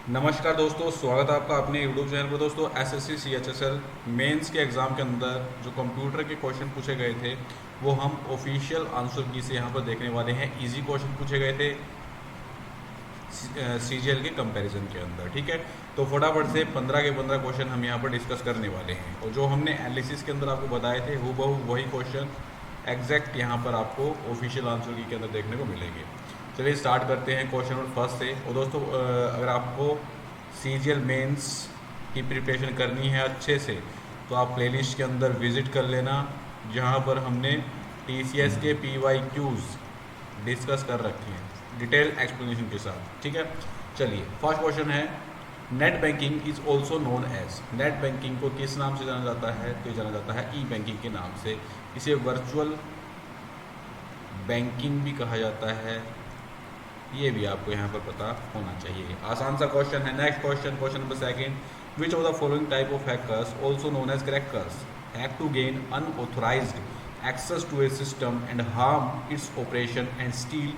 नमस्कार दोस्तों, स्वागत है आपका अपने यूट्यूब चैनल पर। दोस्तों, एसएससी सीएचएसएल मेंस के एग्ज़ाम के अंदर जो कंप्यूटर के क्वेश्चन पूछे गए थे वो हम ऑफिशियल आंसर की से यहाँ पर देखने वाले हैं। इजी क्वेश्चन पूछे गए थे सीजीएल के कंपैरिजन के अंदर। ठीक है, तो फटाफट से 15 के 15 क्वेश्चन हम यहाँ पर डिस्कस करने वाले हैं और जो हमने एनालिसिस के अंदर आपको बताए थे हूबहू वही क्वेश्चन एग्जैक्ट यहाँ पर आपको ऑफिशियल आंसर की के अंदर देखने को मिलेंगे। चलिए स्टार्ट करते हैं क्वेश्चन नंबर फर्स्ट से। और दोस्तों, अगर आपको सीजीएल मेंस की प्रिपरेशन करनी है अच्छे से तो आप प्लेलिस्ट के अंदर विजिट कर लेना, जहाँ पर हमने टीसीएस के पीवाईक्यूज डिस्कस कर रखे हैं डिटेल एक्सप्लेनेशन के साथ। ठीक है, चलिए फर्स्ट क्वेश्चन है, net banking is also known as. Net banking को किस नाम से जाना जाता है? तो ये जाना जाता है ई बैंकिंग के नाम से। इसे वर्चुअल बैंकिंग भी कहा जाता है, ये भी आपको यहाँ पर पता होना चाहिए। आसान सा क्वेश्चन है। Next question, question number second, which of the following type of hackers also known as crackers hack to gain unauthorized access to a system and harm its operation and steal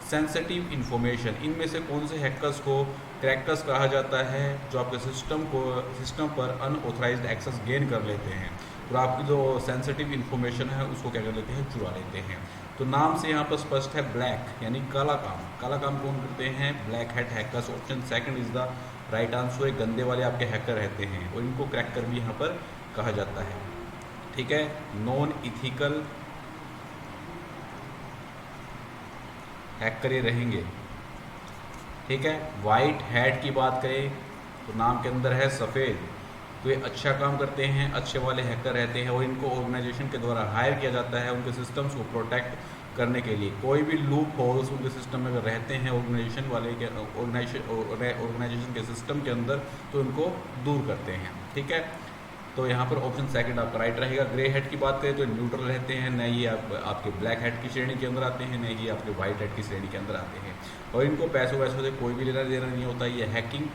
sensitive information. इनमें से कौन से hackers को crackers कहा जाता है? जो आपके सिस्टम पर अनऑथराइज्ड एक्सेस गेन कर लेते हैं और आपकी जो सेंसिटिव इंफॉर्मेशन है उसको क्या कर लेते हैं? चुरा लेते हैं। तो नाम से यहाँ पर स्पष्ट है, ब्लैक यानी काला काम। काला काम कौन करते हैं? Black hat hackers. Option second is the right answer. गंदे वाले आपके हैकर रहते हैं और इनको क्रैकर भी यहाँ पर कहा जाता है। ठीक है, नॉन इथिकल हैकर ये रहेंगे। ठीक है, वाइट हैट की बात करें तो नाम के अंदर है सफ़ेद, तो ये अच्छा काम करते हैं, अच्छे वाले हैकर रहते हैं और इनको ऑर्गेनाइजेशन के द्वारा हायर किया जाता है उनके सिस्टम्स को प्रोटेक्ट करने के लिए। कोई भी लूप होल्स उनके सिस्टम में अगर रहते हैं ऑर्गेनाइजेशन वाले के ऑर्गेनाइजेशन के सिस्टम के अंदर तो उनको दूर करते हैं। ठीक है, तो यहाँ पर ऑप्शन सेकंड आपका राइट रहेगा। ग्रे हेड की बात करें तो न्यूट्रल रहते हैं, न ये आपके ब्लैक हेड की श्रेणी के अंदर आते हैं, न ये आपके वाइट हेड की श्रेणी के अंदर आते हैं और इनको पैसों वैसों से कोई भी लेना देना नहीं होता, ये हैकिंग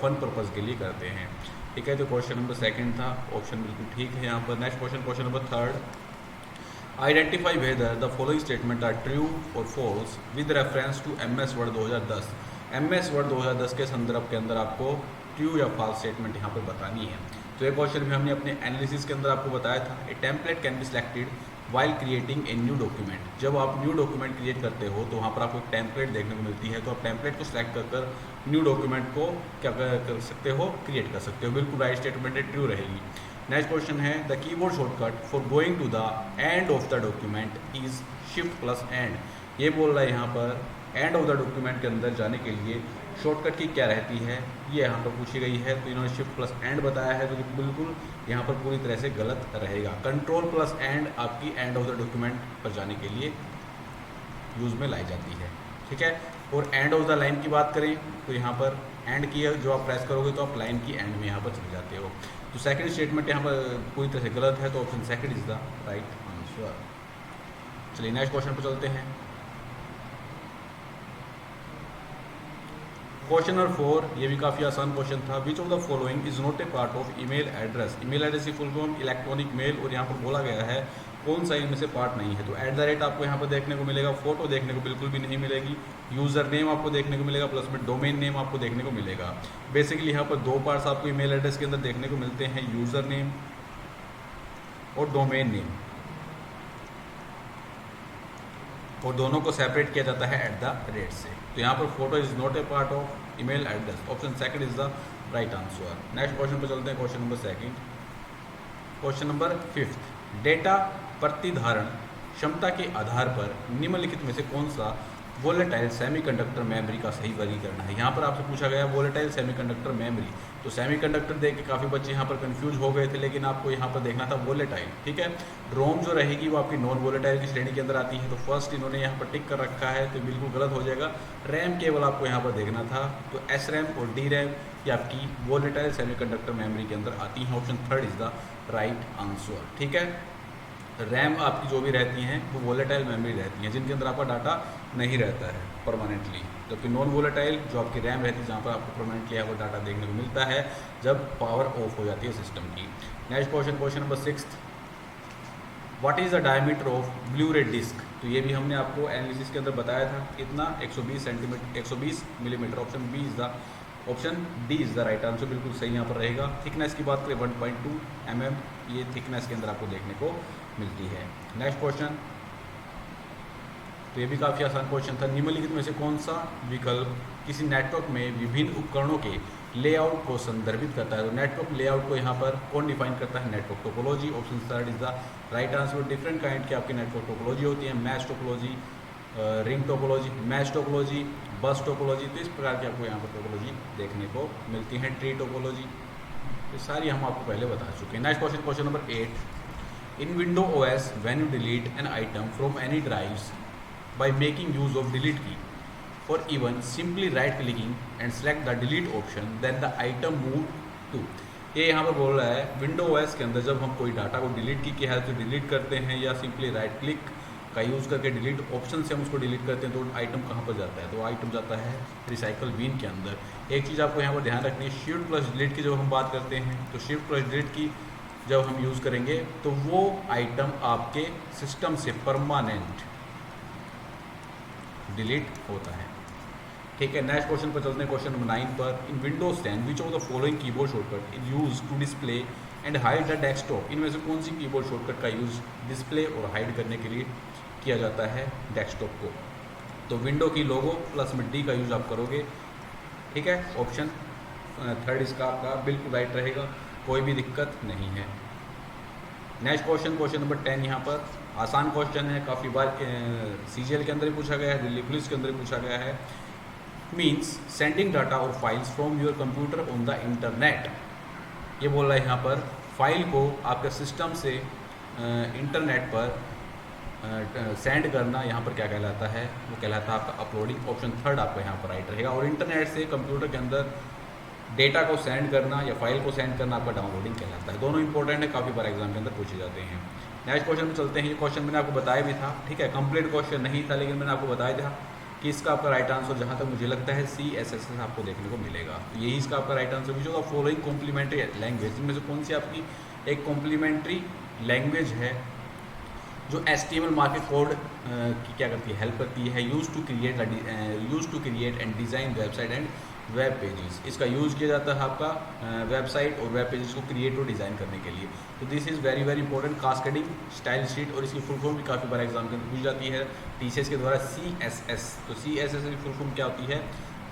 फन पर्पज़ के लिए करते हैं। ठीक है, तो क्वेश्चन नंबर सेकंड था, ऑप्शन बिल्कुल ठीक है यहाँ पर। Next question, question number third, identify whether the following statement are true और false with reference to MS Word 2010। MS Word 2010 के संदर्भ के अंदर आपको ट्रू या फॉल्स स्टेटमेंट यहाँ पर बतानी है। तो ये क्वेश्चन भी हमने अपने एनालिसिस के अंदर आपको बताया था। A template can be selected while creating a new document. जब आप न्यू डॉक्यूमेंट क्रिएट करते हो तो वहाँ पर आपको एक टेम्पलेट देखने को मिलती है, तो आप टेम्पलेट को सिलेक्ट कर न्यू डॉक्यूमेंट को क्या कर सकते हो? क्रिएट कर सकते हो। बिल्कुल राइट स्टेटमेंट है, ट्रू रहेगी। नेक्स्ट क्वेश्चन है, the keyboard shortcut for going to the end of the document is shift plus end. ये बोल रहा है यहाँ पर एंड ऑफ द डॉक्यूमेंट के अंदर जाने के लिए शॉर्टकट की क्या रहती है, ये यहाँ पर पूछी गई है। तो इन्होंने शिफ्ट प्लस एंड बताया है, तो बिल्कुल यहाँ पर पूरी तरह से गलत रहेगा। कंट्रोल प्लस एंड आपकी एंड ऑफ द डॉक्यूमेंट पर जाने के लिए यूज़ में लाई जाती है। ठीक है, और एंड ऑफ द लाइन की बात करें तो यहाँ पर एंड की जो आप प्रेस करोगे तो आप लाइन की एंड में यहाँ पर चले जाते हो। तो सेकंड स्टेटमेंट यहाँ पर पूरी तरह से गलत है, तो option second is the right answer. चलिए नेक्स्ट क्वेश्चन पर चलते हैं। क्वेश्चन नंबर 4, ये भी काफ़ी आसान क्वेश्चन था। विच of the following is not a part of email address. Email address की फुल फॉर्म इलेक्ट्रॉनिक मेल, और यहाँ पर बोला गया है कौन सा इनमें से पार्ट नहीं है। तो एट द रेट आपको यहाँ पर देखने को मिलेगा, फोटो देखने को बिल्कुल भी नहीं मिलेगी, यूज़र नेम आपको देखने को मिलेगा, प्लस में डोमेन नेम आपको देखने को मिलेगा। बेसिकली यहाँ पर दो पार्ट्स आपको ईमेल एड्रेस के अंदर देखने को मिलते हैं, यूज़र नेम और डोमेन नेम, और दोनों को सेपरेट किया जाता है एट द रेट से। तो यहाँ पर photo is not a part of email address. Option second is the right answer. Next question पर चलते हैं, question number second. Question number fifth, data प्रतिधारण क्षमता के आधार पर निम्नलिखित में से कौन सा वोलेटाइल सेमीकंडक्टर मेमोरी का सही वर्गीकरण है। यहाँ पर आपसे पूछा गया वोलेटाइल सेमीकंडक्टर मेमोरी, तो सेमीकंडक्टर देख के काफ़ी बच्चे यहाँ पर कंफ्यूज हो गए थे, लेकिन आपको यहाँ पर देखना था वोलेटाइल। ठीक है, रोम जो रहेगी वो आपकी नॉन वोलेटाइल की श्रेणी के अंदर आती है, तो फर्स्ट इन्होंने यहाँ पर टिक कर रखा है, तो बिल्कुल गलत हो जाएगा। रैम केवल आपको यहाँ पर देखना था, तो एस रैम और डी रैम ये आपकी वोलेटाइल सेमीकंडक्टर मेमोरी के अंदर आती हैं। Option third is the right answer. ठीक है, रैम आपकी जो भी रहती हैं वो वोलेटाइल मेमोरी रहती हैं, जिनके अंदर आपका डाटा नहीं रहता है परमानेंटली, जबकि नॉन वोलेटाइल जो आपकी रैम रहती है जहाँ पर आपको परमानेंटली वो डाटा देखने को मिलता है जब पावर ऑफ हो जाती है सिस्टम की। Next question, question number 6, what is the diameter of blue रे डिस्क। तो ये भी हमने आपको एनालिसिस के अंदर बताया था, कितना 120 centimetre 120 millimetre. Option B is the option D is the right answer, बिल्कुल सही यहाँ पर रहेगा। थिकनेस की बात करें 1.2 mm ये थिकनेस के अंदर आपको देखने को मिलती है। नेक्स्ट क्वेश्चन, तो ये भी काफ़ी आसान क्वेश्चन था। निम्नलिखित में से कौन सा विकल्प किसी नेटवर्क में विभिन्न उपकरणों के लेआउट को संदर्भित करता है? तो नेटवर्क लेआउट को यहाँ पर कौन डिफाइन करता है? Network topology. Option third is the right answer. Different kind की आपकी नेटवर्क टोपोलॉजी होती है, mesh topology, ring topology, mesh topology, बस टोपोलॉजी। तो इस प्रकार की आपको यहाँ पर टोपोलॉजी देखने को मिलती है। ट्री टोपोलॉजी, ये सारी हम आपको पहले बता चुके हैं। Next question, question number 8। In window OS when you delete an item from any drives by making use of delete key or even simply right clicking and select the delete option, then the item moved to। ये यहाँ पर बोल रहा है window OS के अंदर जब हम कोई डाटा को डिलीट की के हेल्प से डिलीट करते हैं या सिंपली राइट क्लिक का यूज़ करके डिलीट ऑप्शन से हम उसको डिलीट करते हैं, तो आइटम कहाँ पर जाता है? तो आइटम जाता है रिसाइकल बिन के अंदर। एक चीज़ आपको यहाँ पर ध्यान रखनी है, शिफ्ट प्लस डिलीट की जब हम बात करते हैं तो शिफ्ट प्लस डिलीट की जब हम यूज़ करेंगे तो वो आइटम आपके सिस्टम से परमानेंट डिलीट होता है। ठीक है, नेक्स्ट क्वेश्चन पर चलते हैं, क्वेश्चन नंबर 9 पर। In Windows 10 which of the following keyboard shortcut is use to display and hide the desktop? इनमें से कौन सी कीबोर्ड शॉर्टकट का यूज डिस्प्ले और हाइड करने के लिए किया जाता है डेस्कटॉप को? तो विंडो की लोगो प्लस में डी का यूज आप करोगे। ठीक है, ऑप्शन थर्ड इसका आपका बिल्कुल राइट रहेगा, कोई भी दिक्कत नहीं है। नेक्स्ट क्वेश्चन, क्वेश्चन नंबर 10 यहाँ पर आसान क्वेश्चन है, काफ़ी बार CGL के अंदर ही पूछा गया है, दिल्ली पुलिस के अंदर ही पूछा गया है। मीन्स सेंडिंग डाटा और files from your computer on the internet. ये बोल रहा है यहाँ पर फाइल को आपके सिस्टम से इंटरनेट पर सेंड करना यहाँ पर क्या कहलाता है? वो कहलाता है आपका अपलोडिंग। ऑप्शन थर्ड आपका यहाँ पर राइट रहेगा। और इंटरनेट से कंप्यूटर के अंदर डेटा को सेंड करना या फाइल को सेंड करना आपका डाउनलोडिंग कहलाता है। दोनों इंपॉर्टेंट है, काफ़ी बार एग्जाम के अंदर पूछे जाते हैं। नेक्स्ट क्वेश्चन में चलते हैं। ये क्वेश्चन मैंने आपको बताया भी था, ठीक है, कंप्लीट क्वेश्चन नहीं था, लेकिन मैंने आपको बताया था कि इसका आपका राइट आंसर जहाँ तक मुझे लगता है CSS आपको देखने को मिलेगा। यही इसका आपका right answer. Which of the following complementary language, इनमें से कौन सी आपकी एक कॉम्प्लीमेंट्री लैंग्वेज है जो HTML मार्कअप कोड की क्या करती है? हेल्प करती है। Use to create and design website and web pages. इसका यूज़ किया जाता है आपका वेबसाइट और वेब पेजेस को क्रिएट और डिज़ाइन करने के लिए। तो this is very very important. Cascading style sheet, और इसकी फुल फॉर्म भी काफ़ी बार एग्जाम के अंदर पूछ जाती है TCS के द्वारा, CSS। तो CSS की फुल फॉर्म क्या होती है?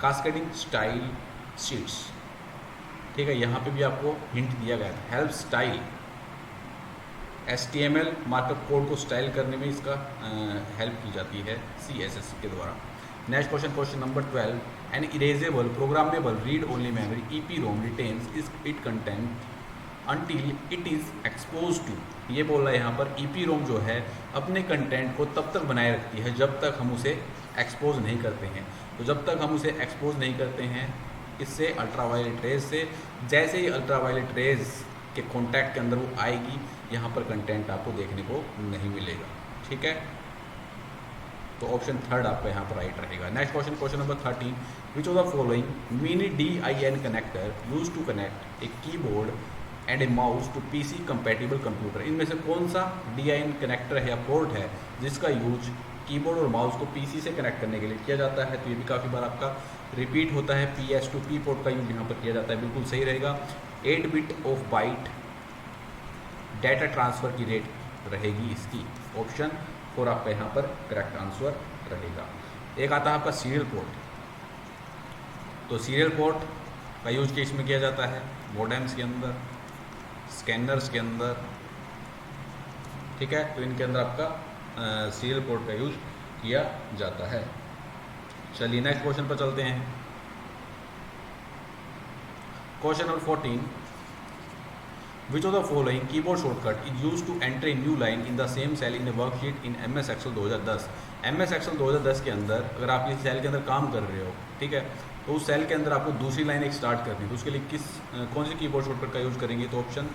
Cascading style sheets. ठीक है, यहाँ पे भी आपको हिंट दिया गया है। Help style HTML markup code को स्टाइल करने में इसका हेल्प की जाती है CSS के द्वारा। Next question, question number 12। An erasable programmable read only memory EPROM retains it content until it is expose to. ये बोल रहा है यहाँ पर EPROM जो है अपने कंटेंट को तब तक बनाए रखती है जब तक हम उसे एक्सपोज नहीं करते हैं। तो जब तक हम उसे एक्सपोज नहीं करते हैं इससे अल्ट्रावायलेट रेज से, जैसे ही अल्ट्रावायलेट रेज के कॉन्टैक्ट के अंदर वो आएगी, यहाँ पर कंटेंट आपको देखने को नहीं मिलेगा। ठीक है, तो ऑप्शन थर्ड आपका यहाँ पर राइट रहेगा। Next question, question number 13। Which of the following mini DIN connector use to connect a keyboard and a mouse to PC compatible computer? इनमें से कौन सा DIN कनेक्टर है या पोर्ट है जिसका यूज कीबोर्ड और माउस को PC से कनेक्ट करने के लिए किया जाता है? तो ये भी काफ़ी बार आपका रिपीट होता है। PS2P पोर्ट का यूज यहाँ पर किया जाता है, बिल्कुल सही रहेगा। 8 bit of byte data transfer की रेट रहेगी इसकी। ऑप्शन 4 आपका यहाँ पर करेक्ट आंसर रहेगा। एक आता है आपका सीरियल पोर्ट। तो सीरियल पोर्ट का यूज किस में किया जाता है? मोडेम्स के अंदर, स्कैनर्स के अंदर। ठीक है, तो इनके अंदर आपका सीरियल पोर्ट का यूज किया जाता है। चलिए नेक्स्ट क्वेश्चन पर चलते हैं। Question number 14। Which of the following keyboard shortcut is used to enter a new line in the same cell in a worksheet in MS Excel 2010? MS Excel 2010 के अंदर अगर आप इस सेल के अंदर काम कर रहे हो, ठीक है, तो उस सेल के अंदर आपको दूसरी लाइन एक स्टार्ट करनी है, तो उसके लिए कौन सी कीबोर्ड शॉर्टकट का यूज़ करेंगे? तो option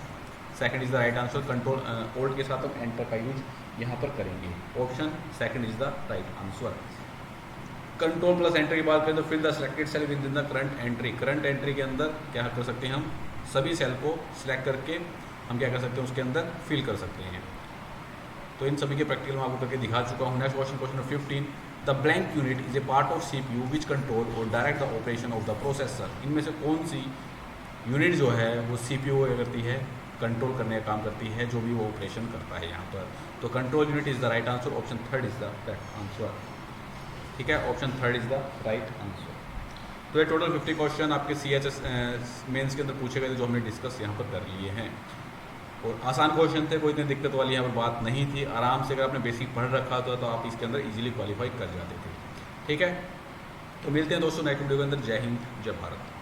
second is the right answer. Control old के साथ हम एंटर का यूज यहाँ पर करेंगे। Option second is the right answer. Control plus enter की बात करें तो fill the selected cell with in the current entry. Current entry के अंदर क्या कर सकते हैं? हम सभी सेल को सिलेक्ट करके हम क्या कर सकते हैं? उसके अंदर फिल कर सकते हैं। तो इन सभी के प्रैक्टिकल मैं आपको करके दिखा चुका हूँ। Next question, question number 15। The blank unit is a part of CPU which control और direct the operation of the processor. इनमें से कौन सी यूनिट जो है वो CPU को करती है, कंट्रोल करने का काम करती है, जो भी वो ऑपरेशन करता है यहाँ पर। तो control unit is the right answer, option third is the correct answer. ठीक है, option third is the right answer. तो ये टोटल 50 क्वेश्चन आपके CHS मेंस के अंदर पूछे गए थे, जो हमने डिस्कस यहाँ पर कर लिए हैं। और आसान क्वेश्चन थे, कोई इतनी दिक्कत वाली यहाँ पर बात नहीं थी। आराम से अगर आपने बेसिक पढ़ रखा था तो आप इसके अंदर इजीली क्वालिफाई कर जाते थे। ठीक है, तो मिलते हैं दोस्तों नेक्स्ट वीडियो के अंदर। जय हिंद, जय भारत।